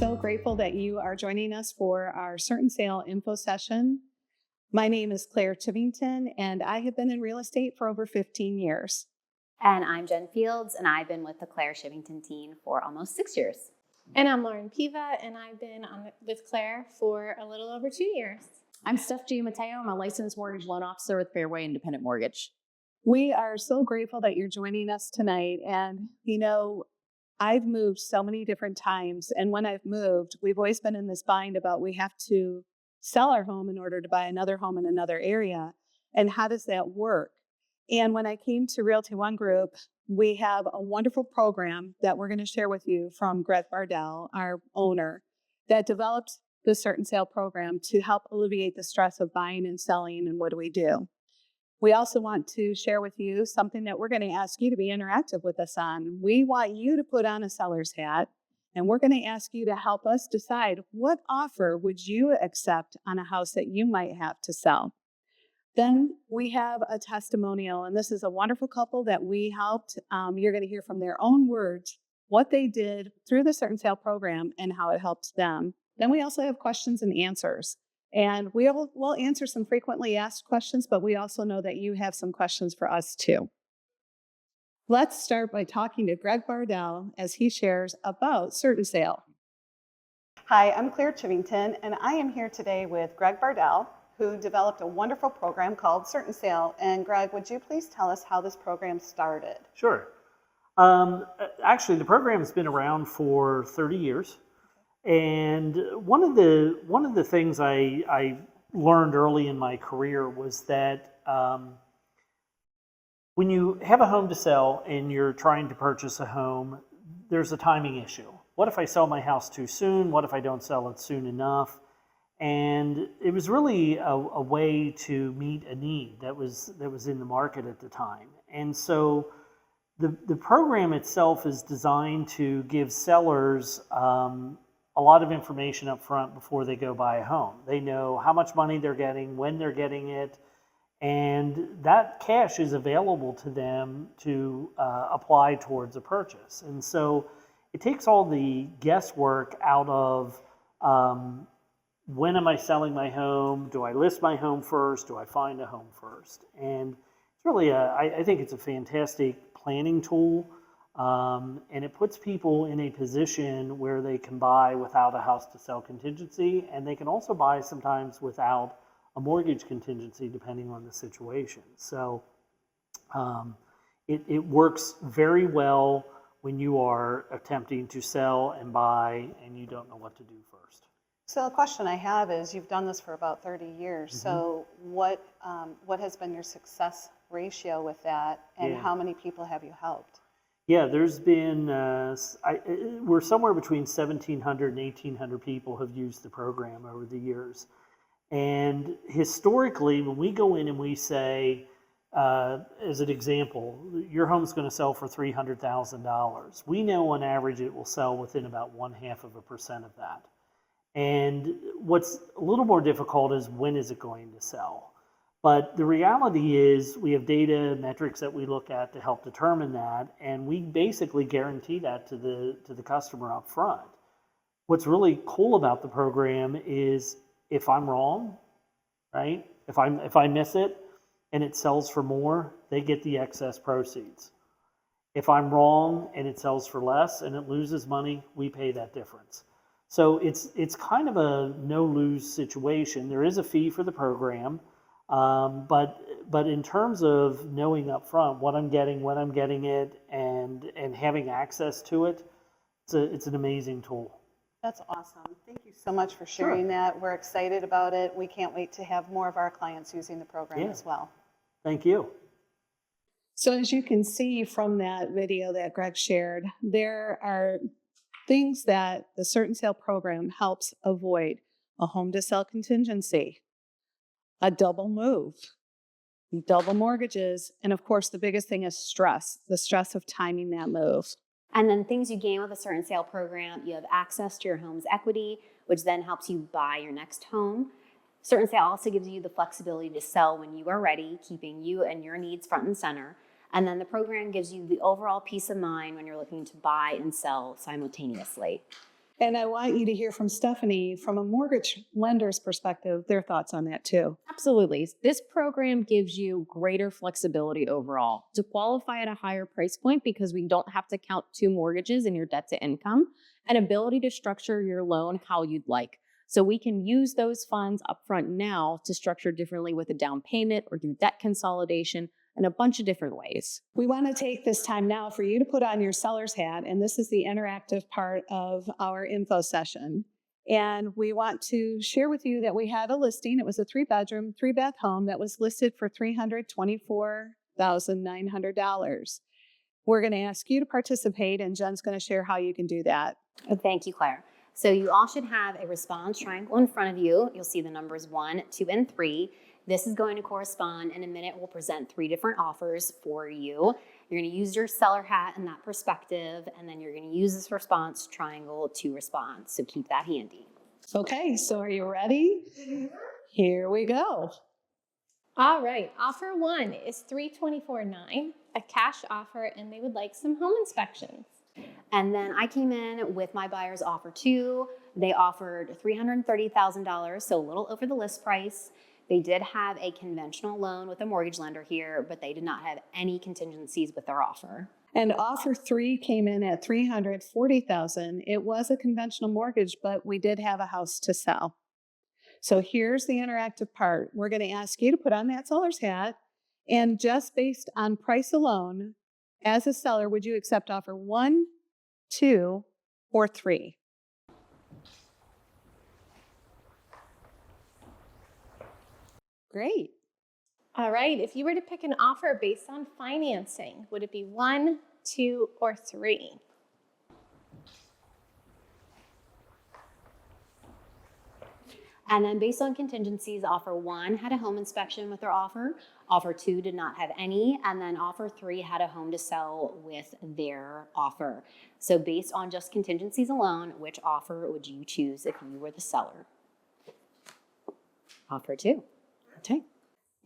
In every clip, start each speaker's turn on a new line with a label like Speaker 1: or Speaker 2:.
Speaker 1: so grateful that you are joining us for our CertainSale info session. My name is Claire Chivington, and I have been in real estate for over 15 years.
Speaker 2: And I'm Jen Fields, and I've been with the Claire Chivington team for almost 6 years.
Speaker 3: And I'm Lauren Piva, and I've been with Claire for a little over 2 years.
Speaker 4: I'm Giammatteo. I'm a licensed mortgage loan officer with Fairway Independent Mortgage.
Speaker 1: We are so grateful that you're joining us tonight. And, I've moved so many different times. And when I've moved, we've always been in this bind about we have to sell our home in order to buy another home in another area. And how does that work? And when I came to Realty ONE Group, we have a wonderful program that we're going to share with you from Greg Bardell, our owner, that developed the CertainSale Program to help alleviate the stress of buying and selling. And what do we do? We also want to share with you something that we're going to ask you to be interactive with us on. We want you to put on a seller's hat, and we're going to ask you to help us decide what offer would you accept on a house that you might have to sell. Then we have a testimonial, and this is a wonderful couple that we helped. You're going to hear from their own words what they did through the CertainSale Program and how it helped them. Then we also have questions and answers. And we'll answer some frequently asked questions, but we also know that you have some questions for us too. Let's start by talking to Greg Bardell as he shares about CertainSale. Hi, I'm Claire Chivington, and I am here today with Greg Bardell, who developed a wonderful program called CertainSale. And Greg, would you please tell us how this program started?
Speaker 5: Sure. Actually, the program's been around for 30 years. And one of the things I learned early in my career was that when you have a home to sell and you're trying to purchase a home, there's a timing issue. What if I sell my house too soon? What if I don't sell it soon enough? And it was really a way to meet a need that was in the market at the time. And so the program itself is designed to give sellers a lot of information up front before they go buy a home. They know how much money they're getting, when they're getting it, and that cash is available to them to apply towards a purchase. And so it takes all the guesswork out of when am I selling my home? Do I list my home first? Do I find a home first? And it's really, I think it's a fantastic planning tool. And it puts people in a position where they can buy without a house to sell contingency, and they can also buy sometimes without a mortgage contingency depending on the situation. So it works very well when you are attempting to sell and buy and you don't know what to do first.
Speaker 1: So the question I have is, you've done this for about 30 years. Mm-hmm. So what has been your success ratio with that, and how many people have you helped?
Speaker 5: Yeah, there's been, we're somewhere between 1,700 and 1,800 people have used the program over the years. And historically, when we go in and we say, as an example, your home's going to sell for $300,000, we know on average it will sell within about 0.5% of that. And what's a little more difficult is, when is it going to sell? But the reality is, we have data metrics that we look at to help determine that, and we basically guarantee that to the customer up front. What's really cool about the program is, if I'm wrong, right? If I miss it and it sells for more, they get the excess proceeds. If I'm wrong and it sells for less and it loses money, we pay that difference. So it's kind of a no-lose situation. There is a fee for the program. But in terms of knowing up front what I'm getting, when I'm getting it, and having access to it, it's an amazing tool.
Speaker 1: That's awesome. Thank you so much for sharing that. We're excited about it. We can't wait to have more of our clients using the program as well.
Speaker 5: Thank you.
Speaker 1: So as you can see from that video that Greg shared, there are things that the CertainSale Program helps avoid: a home to sell contingency, a double move, double mortgages, and of course the biggest thing is stress, the stress of timing that move.
Speaker 2: And then things you gain with the CertainSale program: you have access to your home's equity, which then helps you buy your next home. CertainSale also gives you the flexibility to sell when you are ready, keeping you and your needs front and center. And then the program gives you the overall peace of mind when you're looking to buy and sell simultaneously.
Speaker 1: And I want you to hear from Stephanie from a mortgage lender's perspective, their thoughts on that too.
Speaker 4: Absolutely. This program gives you greater flexibility overall to qualify at a higher price point because we don't have to count 2 mortgages in your debt to income, and ability to structure your loan how you'd like. So we can use those funds upfront now to structure differently with a down payment or do debt consolidation in a bunch of different ways.
Speaker 1: We want to take this time now for you to put on your seller's hat, and this is the interactive part of our info session. And we want to share with you that we had a listing. It was a 3-bedroom, 3-bath home that was listed for $324,900. We're going to ask you to participate, and Jen's going to share how you can do that.
Speaker 2: Thank you, Claire. So you all should have a response triangle in front of you. You'll see the numbers 1, 2, and 3. This is going to correspond. In a minute, we'll present 3 different offers for you. You're going to use your seller hat in that perspective, and then you're going to use this response triangle to respond. So keep that handy.
Speaker 1: Okay, so are you ready? Here we go.
Speaker 3: All right, offer 1 is $324,900, a cash offer, and they would like some home inspections.
Speaker 2: And then I came in with my buyer's offer 2. They offered $330,000, so a little over the list price. They did have a conventional loan with a mortgage lender here, but they did not have any contingencies with their offer.
Speaker 1: And offer 3 came in at $340,000. It was a conventional mortgage, but we did have a house to sell. So here's the interactive part. We're going to ask you to put on that seller's hat, and just based on price alone, as a seller, would you accept offer 1, 2, or 3? Great.
Speaker 3: All right, if you were to pick an offer based on financing, would it be 1, 2, or 3?
Speaker 2: And then based on contingencies, offer 1 had a home inspection with their offer. Offer 2 did not have any. And then offer 3 had a home to sell with their offer. So based on just contingencies alone, which offer would you choose if you were the seller? Offer 2.
Speaker 1: Okay.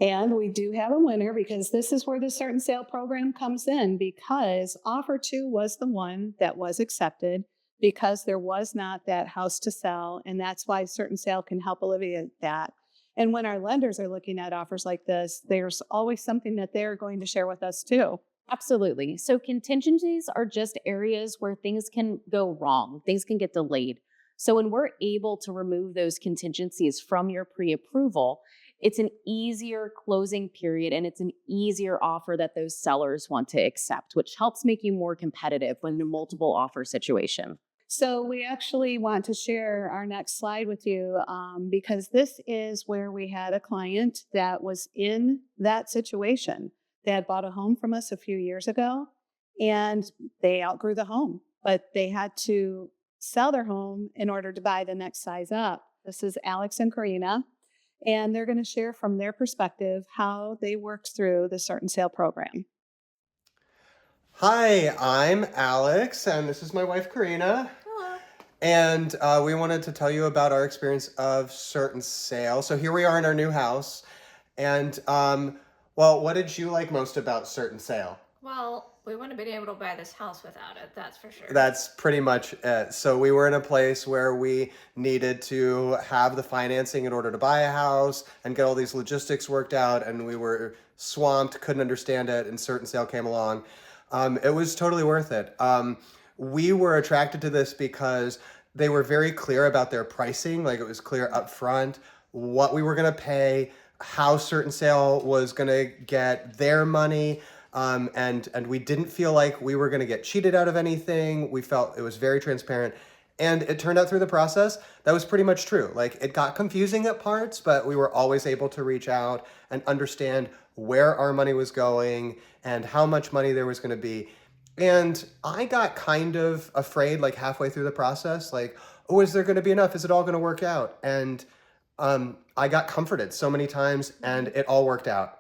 Speaker 1: And we do have a winner, because this is where the CertainSale program comes in, because offer 2 was the one that was accepted, because there was not that house to sell. And that's why CertainSale can help alleviate that. And when our lenders are looking at offers like this, there's always something that they're going to share with us too.
Speaker 4: Absolutely. So contingencies are just areas where things can go wrong, things can get delayed. So when we're able to remove those contingencies from your pre-approval, it's an easier closing period, and it's an easier offer that those sellers want to accept, which helps make you more competitive when in a multiple offer situation.
Speaker 1: So we actually want to share our next slide with you, because this is where we had a client that was in that situation. They had bought a home from us a few years ago, and they outgrew the home, but they had to sell their home in order to buy the next size up. This is Alex and Karina, and they're going to share from their perspective how they worked through the CertainSale program.
Speaker 6: Hi, I'm Alex, and this is my wife, Karina.
Speaker 3: Hello.
Speaker 6: And we wanted to tell you about our experience of CertainSale. So here we are in our new house. And, well, what did you like most about CertainSale?
Speaker 7: Well, we wouldn't have been able to buy this house without it, that's for sure.
Speaker 6: That's pretty much it. So we were in a place where we needed to have the financing in order to buy a house and get all these logistics worked out, and we were swamped, couldn't understand it, and CertainSale came along. It was totally worth it. We were attracted to this because they were very clear about their pricing. Like, it was clear up front what we were going to pay, how CertainSale was going to get their money. And we didn't feel like we were going to get cheated out of anything. We felt it was very transparent. And it turned out through the process, that was pretty much true. Like, it got confusing at parts, but we were always able to reach out and understand where our money was going and how much money there was going to be. And I got kind of afraid, like, halfway through the process, like, oh, is there going to be enough? Is it all going to work out? And I got comforted so many times, and it all worked out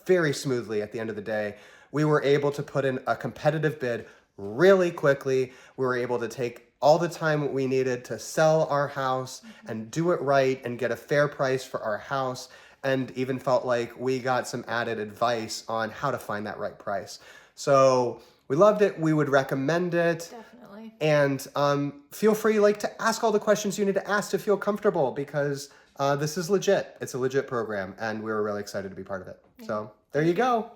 Speaker 6: very smoothly at the end of the day. We were able to put in a competitive bid really quickly. We were able to take all the time we needed to sell our house and do it right and get a fair price for our house, and even felt like we got some added advice on how to find that right price. So we loved it. We would recommend it.
Speaker 7: Definitely.
Speaker 6: And feel free to ask all the questions you need to ask to feel comfortable, because this is legit. It's a legit program, and we're really excited to be part of it. So there you go.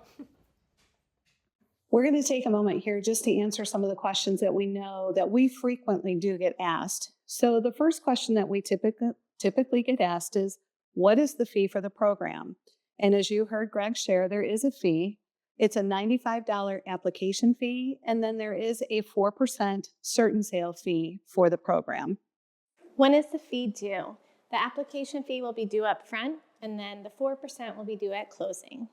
Speaker 1: We're going to take a moment here just to answer some of the questions that we know that we frequently do get asked. So the first question that we typically get asked is, what is the fee for the program? And as you heard Greg share, there is a fee. It's a $95 application fee, and then there is a 4% CertainSale fee for the program.
Speaker 3: When is the fee due? The application fee will be due up front, and then the 4% will be due at closing.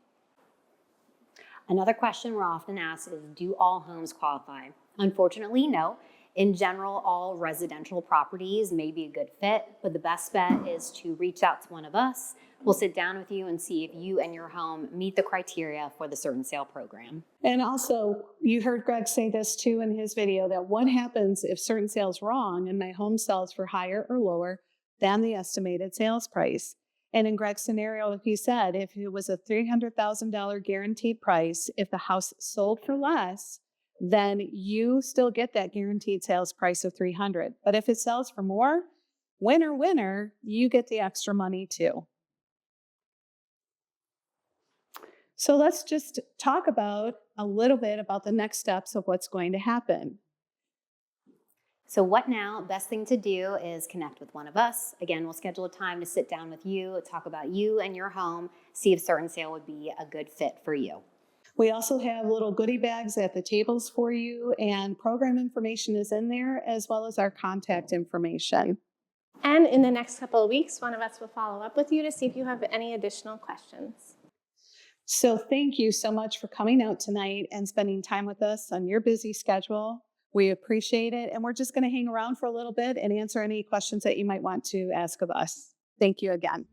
Speaker 2: Another question we're often asked is, do all homes qualify? Unfortunately, no. In general, all residential properties may be a good fit, but the best bet is to reach out to one of us. We'll sit down with you and see if you and your home meet the criteria for the CertainSale program.
Speaker 1: And also, you heard Greg say this too in his video, that what happens if CertainSale is wrong and my home sells for higher or lower than the estimated sales price? And in Greg's scenario, he said if it was a $300,000 guaranteed price, if the house sold for less, then you still get that guaranteed sales price of $300,000. But if it sells for more, winner, you get the extra money too. So let's just talk about a little bit about the next steps of what's going to happen.
Speaker 2: So what now? Best thing to do is connect with one of us. Again, we'll schedule a time to sit down with you, talk about you and your home, see if CertainSale would be a good fit for you.
Speaker 1: We also have little goodie bags at the tables for you, and program information is in there, as well as our contact information.
Speaker 3: And in the next couple of weeks, one of us will follow up with you to see if you have any additional questions.
Speaker 1: So thank you so much for coming out tonight and spending time with us on your busy schedule. We appreciate it, and we're just going to hang around for a little bit and answer any questions that you might want to ask of us. Thank you again.